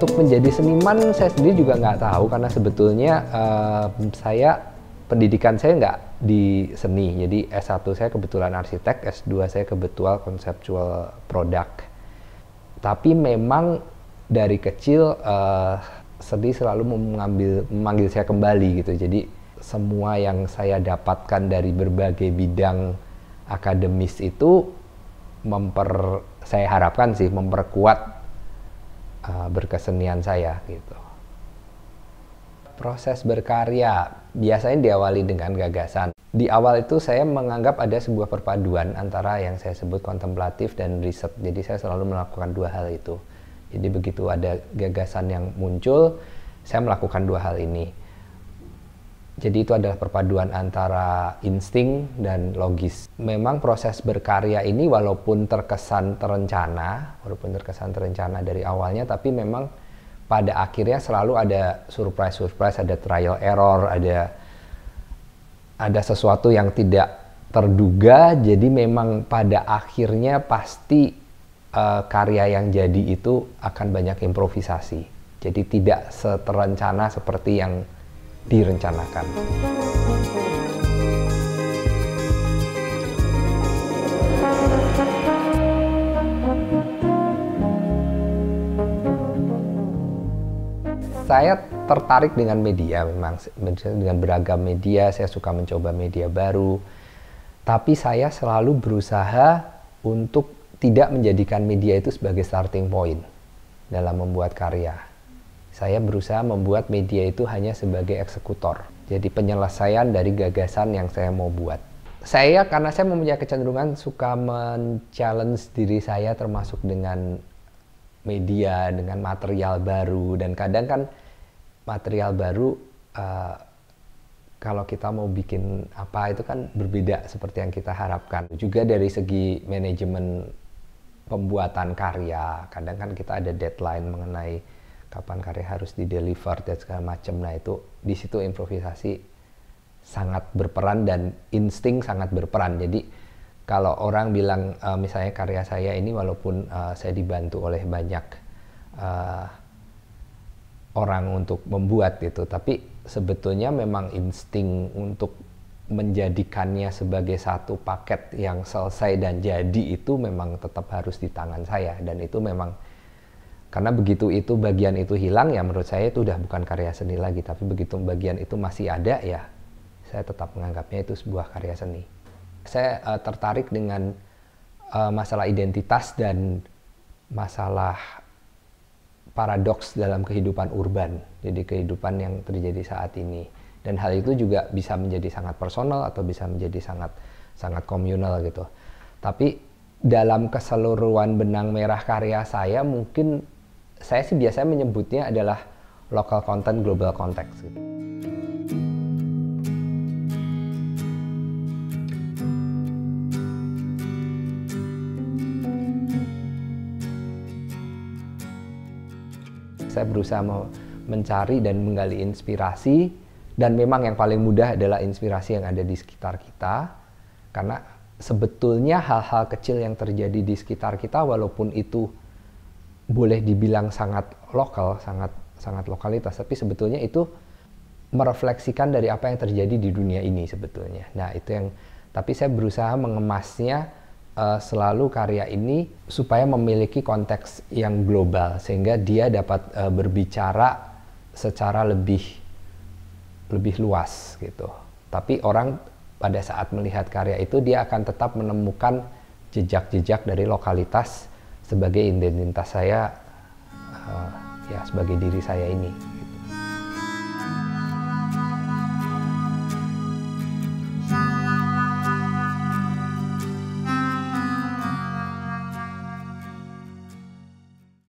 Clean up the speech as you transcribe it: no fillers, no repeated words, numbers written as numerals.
Untuk menjadi seniman saya sendiri juga nggak tahu, karena sebetulnya pendidikan saya nggak di seni. Jadi S1 saya kebetulan arsitek, S2 saya kebetulan konseptual product. Tapi memang dari kecil seni selalu memanggil saya kembali gitu. Jadi semua yang saya dapatkan dari berbagai bidang akademis itu saya harapkan sih memperkuat berkesenian saya gitu. Proses berkarya biasanya diawali dengan gagasan. Di awal itu saya menganggap ada sebuah perpaduan antara yang saya sebut kontemplatif dan riset. Jadi saya selalu melakukan dua hal itu. Jadi begitu ada gagasan yang muncul, saya melakukan dua hal ini. Jadi itu adalah perpaduan antara insting dan logis. Memang proses berkarya ini walaupun terkesan terencana dari awalnya, tapi memang pada akhirnya selalu ada surprise, ada trial error, ada sesuatu yang tidak terduga. Jadi memang pada akhirnya pasti karya yang jadi itu akan banyak improvisasi. Jadi tidak seterencana seperti yang direncanakan. Saya tertarik dengan media, memang dengan beragam media. Saya suka mencoba media baru, tapi saya selalu berusaha untuk tidak menjadikan media itu sebagai starting point dalam membuat karya. Saya berusaha membuat media itu hanya sebagai eksekutor, jadi penyelesaian dari gagasan yang saya mau buat. Karena saya mempunyai kecenderungan suka men-challenge diri saya, termasuk dengan media, dengan material baru. Dan kadang kan material baru, kalau kita mau bikin apa itu kan berbeda seperti yang kita harapkan. Juga dari segi manajemen pembuatan karya, kadang kan kita ada deadline mengenai kapan karya harus di-deliver dan segala macam. Nah itu, di situ improvisasi sangat berperan dan insting sangat berperan. Jadi kalau orang bilang misalnya karya saya ini walaupun saya dibantu oleh banyak orang untuk membuat gitu, tapi sebetulnya memang insting untuk menjadikannya sebagai satu paket yang selesai dan jadi itu memang tetap harus di tangan saya. Dan itu memang karena begitu itu bagian itu hilang, ya menurut saya itu udah bukan karya seni lagi. Tapi begitu bagian itu masih ada, ya saya tetap menganggapnya itu sebuah karya seni. Saya tertarik dengan masalah identitas dan masalah paradoks dalam kehidupan urban. Jadi kehidupan yang terjadi saat ini. Dan hal itu juga bisa menjadi sangat personal atau bisa menjadi sangat komunal gitu. Tapi dalam keseluruhan benang merah karya saya, mungkin saya sih biasanya menyebutnya adalah local content, global context gitu. Saya berusaha mencari dan menggali inspirasi, dan memang yang paling mudah adalah inspirasi yang ada di sekitar kita. Karena sebetulnya hal-hal kecil yang terjadi di sekitar kita, walaupun itu boleh dibilang sangat lokal, sangat lokalitas, tapi sebetulnya itu merefleksikan dari apa yang terjadi di dunia ini sebetulnya. Nah itu yang, tapi saya berusaha mengemasnya selalu karya ini supaya memiliki konteks yang global, sehingga dia dapat berbicara secara lebih luas gitu. Tapi orang pada saat melihat karya itu, dia akan tetap menemukan jejak-jejak dari lokalitas sebagai identitas saya, ya sebagai diri saya ini.